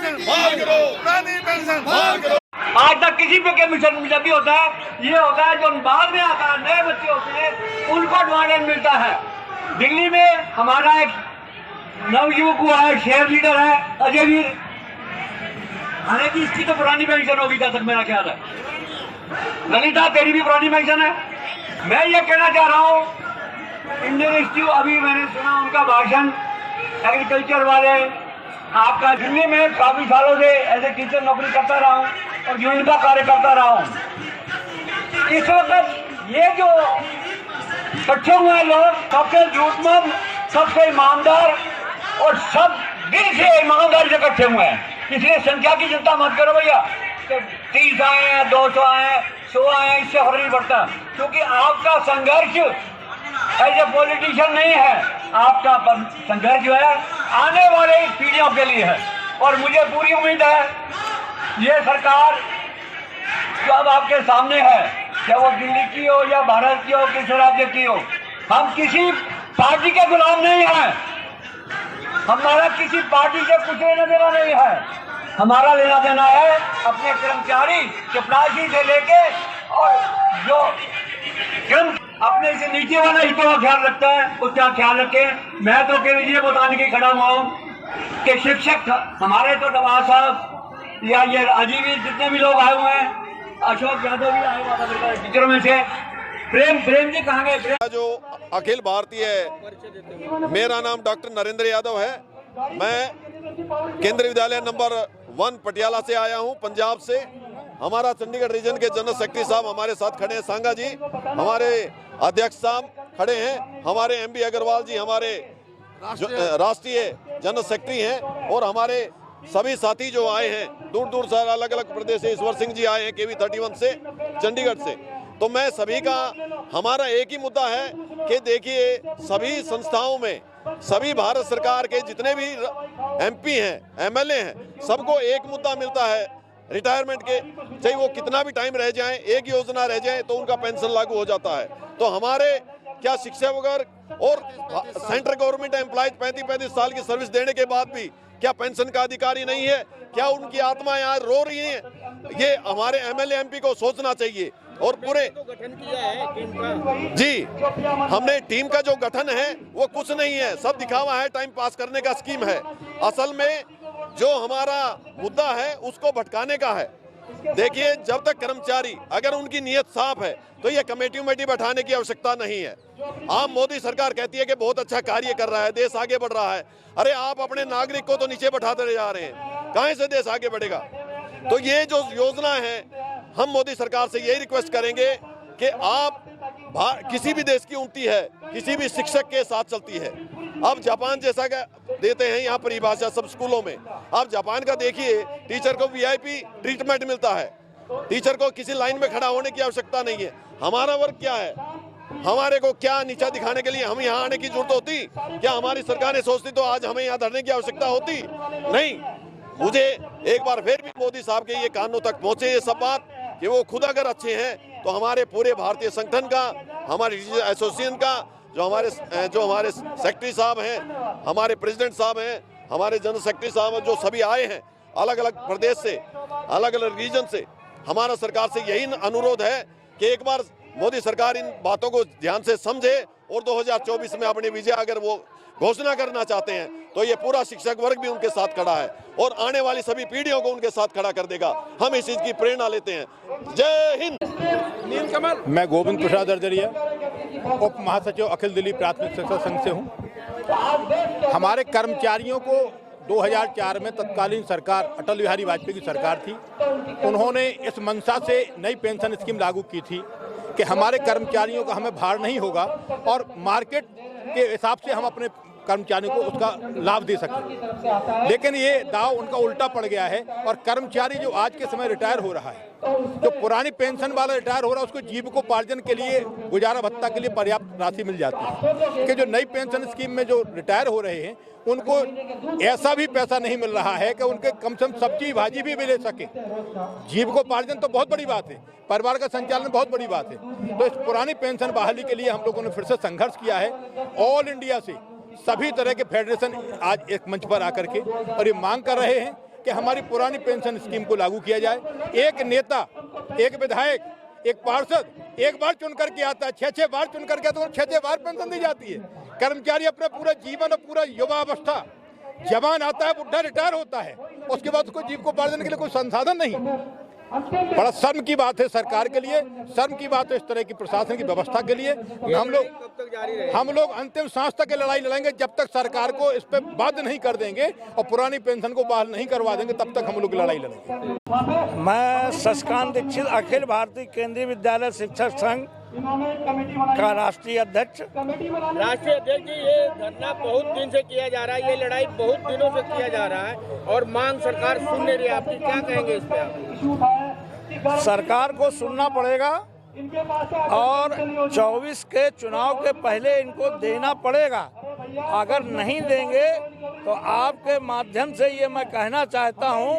Pension बहाल करो, पुरानी पेंशन बहाल करो। आज तक किसी पे के मिशन जब भी होता है, ये होता है जो बाद में आता है, नए बच्चे होते हैं, उनको एडवांटेज मिलता है। दिल्ली में हमारा एक नवयुवक हुआ है, शेयर लीडर है अजय वीर, हालांकि इसकी तो पुरानी पेंशन होगी जब तक मेरा ख्याल है। ललिता तेरी भी पुरानी पेंशन है। मैं ये कहना चाह रहा हूँ, इंडियन इंस्टीट्यूट, अभी मैंने सुना उनका भाषण एग्रीकल्चर वाले, आपका दिल्ली में काफी सालों से एज ए टीचर नौकरी करता रहा हूँ और यूनियन का कार्य करता रहा हूँ। इस वक्त ये जो इकट्ठे हुए लोग सबसे झूठमंद, सबसे ईमानदार और सब दिल से ईमानदारी से इकट्ठे हुए हैं। इसलिए संख्या की चिंता मत करो भैया, 30 आए हैं, 200 आए हैं, 100 आए हैं, इससे फर्क नहीं पड़ता, क्योंकि आपका संघर्ष एज ए पॉलिटिशियन नहीं है, आपका संघर्ष जो है आने वाले पीढ़ियों के लिए है। और मुझे पूरी उम्मीद है ये सरकार जो अब आपके सामने है, चाहे वो दिल्ली की हो या भारत की हो, किसी राज्य की हो, हम किसी पार्टी के गुलाम नहीं हैं। हमारा किसी पार्टी से कुछ लेना देना नहीं है। हमारा लेना देना है अपने कर्मचारी चपरासी से लेके और जो अपने से नीचे वाला हितों का ख्याल रखता है उसका ख्याल रखें। मैं तो केवल ये बताने के खड़ा हुआ हूँ कि शिक्षक हमारे तो नवाज साहब या ये अजीब जितने भी लोग आए हुए हैं, अशोक यादव भी आए हुआ था टीचरों में से, प्रेम जी कहाँ गए? जो अखिल भारतीय, मेरा नाम डॉक्टर नरेंद्र यादव है। मैं केंद्रीय विद्यालय नंबर 1 पटियाला से आया हूं, पंजाब से। हमारा चंडीगढ़ रीजन के जनरल सेक्रेटरी साहब हमारे साथ खड़े हैं, सांगा जी हमारे अध्यक्ष साहब खड़े हैं, हमारे MB अग्रवाल जी हमारे राष्ट्रीय जनरल सेक्रेटरी हैं, और हमारे सभी साथी जो आए हैं दूर दूर से, अलग अलग प्रदेश से। ईश्वर सिंह जी आए हैं KV 31 से, चंडीगढ़ से। तो मैं सभी का, हमारा एक ही मुद्दा है कि देखिए सभी संस्थाओं में सभी भारत सरकार के जितने भी MP हैं, MLA हैं, सबको एक मुद्दा मिलता है रिटायरमेंट के, चाहे वो कितना भी टाइम रह जाए, एक योजना रह जाए तो उनका पेंशन लागू हो जाता है। तो हमारे क्या शिक्षा वर्ग और सेंट्रल गवर्नमेंट एम्प्लॉयज 35-35 साल की सर्विस देने के बाद भी क्या पेंशन का अधिकारी नहीं है? क्या उनकी आत्मा यहाँ रो रही है? ये हमारे MLA MP को सोचना चाहिए। और पूरे गठन किया है टीम का जी, हमने टीम का जो गठन है वो कुछ नहीं है, सब दिखावा है, टाइम पास करने का स्कीम है। असल में जो हमारा मुद्दा है उसको भटकाने का है। देखिए, जब तक कर्मचारी अगर उनकी नीयत साफ है तो ये कमेटी बैठाने की आवश्यकता नहीं है। आप मोदी सरकार कहती है कि बहुत अच्छा कार्य कर रहा है, देश आगे बढ़ रहा है। अरे आप अपने नागरिक को तो नीचे बैठाते जा रहे हैं, कहां से देश आगे बढ़ेगा? तो ये जो योजना है, हम मोदी सरकार से यही रिक्वेस्ट करेंगे कि आप किसी भी देश की उन्नति है किसी भी शिक्षक के साथ चलती है। अब जापान जैसा देते हैं यहाँ परिभाषा सब स्कूलों में। आप जापान का देखिए, टीचर को VIP ट्रीटमेंट मिलता है, टीचर को किसी लाइन में खड़ा होने की आवश्यकता नहीं है। हमारा वर्ग क्या है? हमारे को क्या नीचा दिखाने के लिए हम यहाँ आने की जरूरत होती? क्या हमारी सरकारें सोचती तो आज हमें यहाँ धरने की आवश्यकता होती? नहीं। मुझे एक बार फिर भी मोदी साहब के ये कानों तक पहुंचे ये सब बात, कि वो खुद अगर अच्छे हैं तो हमारे पूरे भारतीय संगठन का, हमारे एसोसिएशन का, जो हमारे सेक्रेटरी साहब हैं, हमारे प्रेसिडेंट साहब हैं, हमारे जनरल सेक्रेटरी साहब हैं, जो सभी आए हैं अलग अलग प्रदेश से, अलग अलग रीजन से, हमारा सरकार से यही अनुरोध है कि एक बार मोदी सरकार इन बातों को ध्यान से समझे और 2024 में अपनी विजय अगर वो घोषणा करना चाहते हैं तो ये पूरा शिक्षक वर्ग भी उनके साथ खड़ा है और आने वाली सभी पीढ़ियों को उनके साथ खड़ा कर देगा। हम इस चीज की प्रेरणा लेते हैं। जय हिंद। नीलकमल। मैं गोविंद प्रसाद अरजरिया, उप महासचिव अखिल दिल्ली प्राथमिक शिक्षा संघ से हूँ। हमारे कर्मचारियों को 2004 में तत्कालीन सरकार, अटल बिहारी वाजपेयी की सरकार थी, उन्होंने इस मंशा से नई पेंशन स्कीम लागू की थी कि हमारे कर्मचारियों का हमें भार नहीं होगा और मार्केट के हिसाब से हम अपने कर्मचारियों को उसका लाभ दे सकें। लेकिन ये दाव उनका उल्टा पड़ गया है और कर्मचारी जो आज के समय रिटायर हो रहा है, जो पुरानी पेंशन वाला रिटायर हो रहा है, उसको जीविकोपार्जन के लिए, गुजारा भत्ता के लिए पर्याप्त राशि मिल जाती है। कि जो नई पेंशन स्कीम में जो रिटायर हो रहे हैं उनको ऐसा भी पैसा नहीं मिल रहा है कि उनके कम से कम सब्जी भाजी भी ले सके। जीविकोपार्जन तो बहुत बड़ी बात है, परिवार का संचालन बहुत बड़ी बात है। तो इस पुरानी पेंशन बहाली के लिए हम लोगों ने फिर से संघर्ष किया है। ऑल इंडिया से सभी तरह के फेडरेशन आज एक मंच पर आकर के और ये मांग कर रहे हैं कि हमारी पुरानी पेंशन स्कीम को लागू किया जाए। एक नेता, एक विधायक, एक पार्षद एक बार चुन करके आता है, 6-6 बार चुन करके आता है, 6-6 बार पेंशन दी जाती है। कर्मचारी अपना पूरा जीवन और पूरा युवा अवस्था, जवान आता है, बुढ़ा रिटायर होता है, उसके बाद उसको जीविकोपार्जन के लिए कोई संसाधन नहीं। बड़ा शर्म की बात है सरकार के लिए, शर्म की बात है इस तरह की प्रशासन की व्यवस्था के लिए। हम लोग अंतिम सांस तक ये लड़ाई लड़ेंगे जब तक सरकार को इस पे बाध्य नहीं कर देंगे और पुरानी पेंशन को बहाल नहीं करवा देंगे, तब तक हम लोग लड़ाई लड़ेंगे। मैं शशिकांत दीक्षित, अखिल भारतीय केंद्रीय विद्यालय शिक्षक संघ का राष्ट्रीय अध्यक्ष। राष्ट्रीय अध्यक्ष जी, ये धरना बहुत दिन से किया जा रहा है, ये लड़ाई बहुत दिनों से किया जा रहा है और मांग सरकार सुन नहीं रही है, आपकी क्या कहेंगे इस पे आप? सरकार को सुनना पड़ेगा और 24 के चुनाव के पहले इनको देना पड़ेगा। अगर नहीं देंगे तो आपके माध्यम से ये मैं कहना चाहता हूँ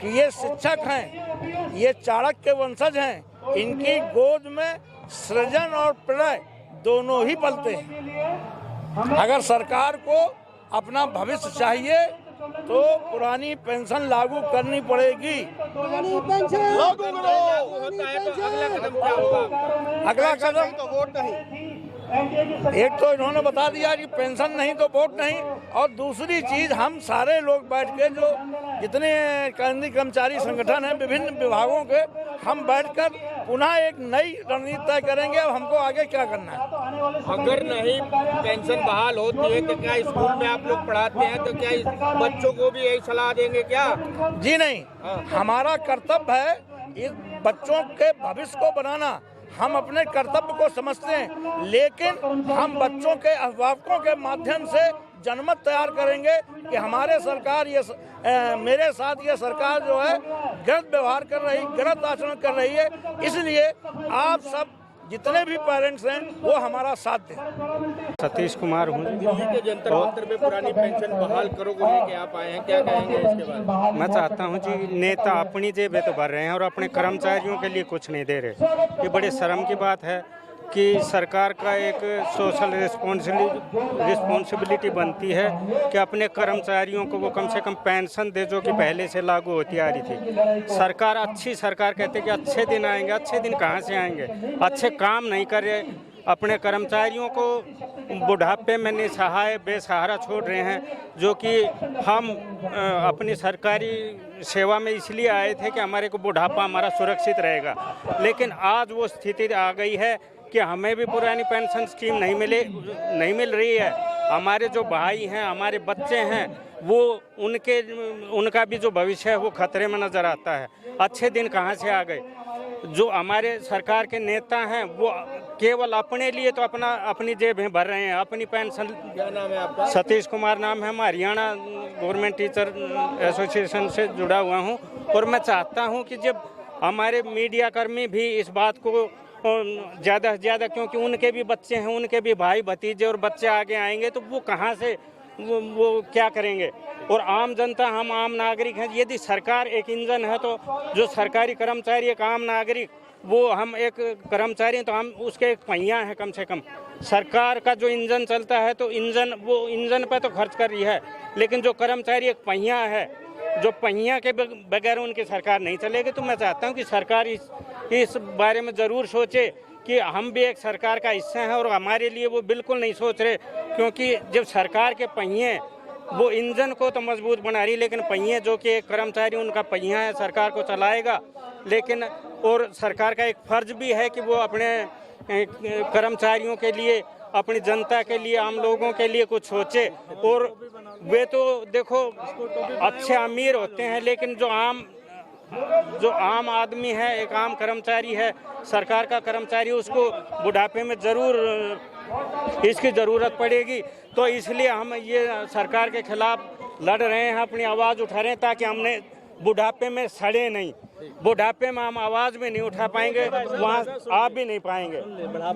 कि ये शिक्षक हैं, ये चाणक्य वंशज हैं, इनकी गोद में सृजन और प्रलय दोनों ही पलते हैं। अगर सरकार को अपना भविष्य चाहिए तो पुरानी पेंशन लागू करनी पड़ेगी। लागू होता है तो अगला कदम क्या होगा? अगला कदम तो वोट नहीं। एक तो इन्होंने बता दिया कि पेंशन नहीं तो वोट नहीं, और दूसरी चीज हम सारे लोग बैठ के जो जितने केंद्रीय कर्मचारी संगठन हैं विभिन्न विभागों के, हम बैठकर पुनः एक नई रणनीति तय करेंगे अब हमको आगे क्या करना है। अगर नहीं पेंशन बहाल होती है तो क्या स्कूल में आप लोग पढ़ाते हैं तो क्या इस बच्चों को भी यही सलाह देंगे क्या? जी नहीं, हमारा कर्तव्य है इस बच्चों के भविष्य को बनाना। हम अपने कर्तव्य को समझते हैं, लेकिन हम बच्चों के अभिभावकों के माध्यम से जनमत तैयार करेंगे कि हमारे सरकार मेरे साथ ये सरकार जो है गलत व्यवहार कर रही, गलत आचरण कर रही है। इसलिए आप सब जितने भी पेरेंट्स हैं वो हमारा साथ दें। सतीश कुमार हूँ। दिल्ली के जंतर मंतर में पुरानी पेंशन बहाल करोगे लेके आप आए हैं, क्या कहेंगे इसके बारे में? मैं चाहता हूँ जी, नेता अपनी जेबें तो भर रहे हैं और अपने कर्मचारियों के लिए कुछ नहीं दे रहे। ये बड़ी शर्म की बात है कि सरकार का एक सोशल रिस्पॉन्सिबिलिटी बनती है कि अपने कर्मचारियों को वो कम से कम पेंशन दे जो कि पहले से लागू होती आ रही थी। सरकार अच्छी सरकार कहते हैं कि अच्छे दिन आएंगे, अच्छे दिन कहाँ से आएंगे? अच्छे काम नहीं कर रहे, अपने कर्मचारियों को बुढ़ापे में निसहाय बेसहारा छोड़ रहे हैं, जो कि हम अपनी सरकारी सेवा में इसलिए आए थे कि हमारे को बुढ़ापा हमारा सुरक्षित रहेगा। लेकिन आज वो स्थिति आ गई है कि हमें भी पुरानी पेंशन स्कीम नहीं मिल रही है। हमारे जो भाई हैं, हमारे बच्चे हैं, वो उनका भी जो भविष्य है वो खतरे में नज़र आता है। अच्छे दिन कहाँ से आ गए? जो हमारे सरकार के नेता हैं वो केवल अपने लिए तो अपनी जेबें भर रहे हैं, अपनी पेंशन। क्या नाम है आपका? सतीश कुमार नाम है, मैं हरियाणा गवर्नमेंट टीचर एसोसिएशन से जुड़ा हुआ हूँ। और मैं चाहता हूँ कि जब हमारे मीडिया कर्मी भी इस बात को ज़्यादा से ज़्यादा, क्योंकि उनके भी बच्चे हैं, उनके भी भाई भतीजे और बच्चे आगे आएंगे तो वो कहाँ से वो क्या करेंगे? और आम जनता, हम आम नागरिक हैं। यदि सरकार एक इंजन है तो जो सरकारी कर्मचारी एक आम नागरिक, वो हम एक कर्मचारी हैं तो हम उसके एक पहिया हैं कम से कम। सरकार का जो इंजन चलता है तो इंजन पर तो खर्च कर रही है, लेकिन जो कर्मचारी एक पहिया है, जो पहिया के बगैर उनकी सरकार नहीं चलेगी। तो मैं चाहता हूं कि सरकार इस बारे में ज़रूर सोचे कि हम भी एक सरकार का हिस्सा हैं और हमारे लिए वो बिल्कुल नहीं सोच रहे। क्योंकि जब सरकार के पहिए, वो इंजन को तो मजबूत बना रही, लेकिन पहिए जो कि एक कर्मचारी उनका पहिया है, सरकार को चलाएगा। लेकिन और सरकार का एक फर्ज भी है कि वो अपने कर्मचारियों के लिए, अपनी जनता के लिए, आम लोगों के लिए कुछ सोचे। और वे तो देखो अच्छे अमीर होते हैं, लेकिन जो आम आदमी है, एक आम कर्मचारी है, सरकार का कर्मचारी, उसको बुढ़ापे में ज़रूर इसकी ज़रूरत पड़ेगी। तो इसलिए हम ये सरकार के खिलाफ लड़ रहे हैं, अपनी आवाज़ उठा रहे हैं, ताकि हमने बुढ़ापे में सड़े नहीं। बुढ़ापे में हम आवाज़ भी नहीं उठा पाएंगे, वहाँ आप भी नहीं पाएंगे।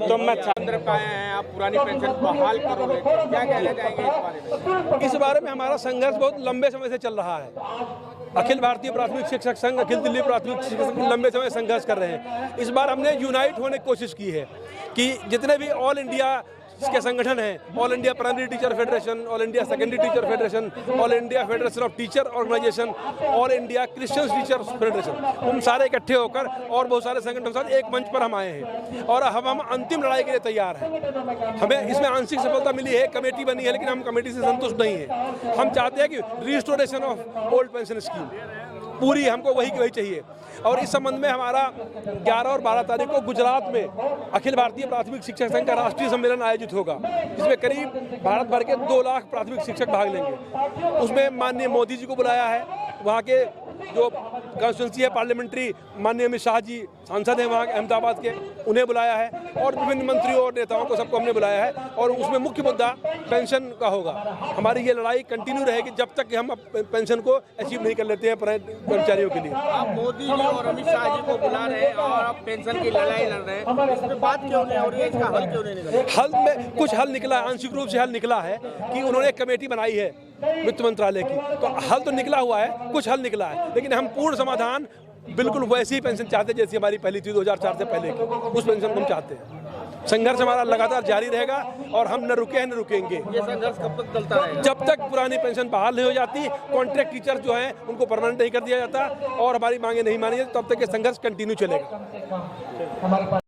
तो मैं अंदर पाए हैं आप पुरानी पेंशन बहाल करोगे, क्या कहना चाहेंगे इस बारे में? इस बारे में हमारा संघर्ष बहुत लंबे समय से चल रहा है। अखिल भारतीय प्राथमिक शिक्षक संघ, अखिल दिल्ली प्राथमिक शिक्षक संघ लंबे समय संघर्ष कर रहे हैं। इस बार हमने यूनाइट होने की कोशिश की है कि जितने भी ऑल इंडिया के संगठन हैं, all India primary teacher federation, all India secondary teacher federation, all India federation of teacher organisation, all India Christian teachers federation, हम सारे इकट्ठे होकर और बहुत सारे संगठनों के साथ एक मंच पर हम आए हैं और हम अंतिम लड़ाई के लिए तैयार हैं। हमें इसमें आंशिक सफलता मिली है, कमेटी बनी है, लेकिन हम कमेटी से संतुष्ट नहीं है। हम चाहते हैं कि restoration of old pension scheme पूरी, हमको वही की वही चाहिए। और इस संबंध में हमारा 11 और 12 तारीख को गुजरात में अखिल भारतीय प्राथमिक शिक्षक संघ का राष्ट्रीय सम्मेलन आयोजित होगा, जिसमें करीब भारत भर के 2 लाख प्राथमिक शिक्षक भाग लेंगे। उसमें माननीय मोदी जी को बुलाया है, वहाँ के जो कॉन्स्टिट्यूंसी है पार्लियामेंट्री, माननीय अमित शाह जी सांसद हैं वहाँ के अहमदाबाद के, उन्हें बुलाया है और विभिन्न मंत्रियों और नेताओं को सबको हमने बुलाया है। और उसमें मुख्य मुद्दा पेंशन का होगा। हमारी ये लड़ाई कंटिन्यू रहेगी जब तक कि हम पेंशन को अचीव नहीं कर लेते हैं कर्मचारियों के लिए। आप मोदी जी और अमित शाह जी को बुला रहे हैं और आप पेंशन की लड़ाई लड़ रहे हैं, इस पर बात क्यों नहीं हो रही है, इसका हल क्यों नहीं निकला? हल में कुछ हल निकला है, आंशिक रूप से हल निकला है कि उन्होंने एक कमेटी बनाई है वित्त मंत्रालय की, तो हल तो निकला हुआ है, कुछ हल निकला है, लेकिन हम पूर्ण समाधान बिल्कुल वैसी ही पेंशन चाहते हैं जैसी हमारी पहली थी 2004 से पहले की, उस पेंशन को हम चाहते हैं। संघर्ष हमारा लगातार जारी रहेगा और हम न रुके हैं न रुकेंगे। ये संघर्ष कब तक चलता रहेगा? जब तक पुरानी पेंशन बहाल नहीं हो जाती, कॉन्ट्रैक्ट टीचर जो हैं उनको परमानेंट नहीं कर दिया जाता और हमारी मांगे नहीं मानी जाती, तब तक ये संघर्ष कंटिन्यू चलेगा।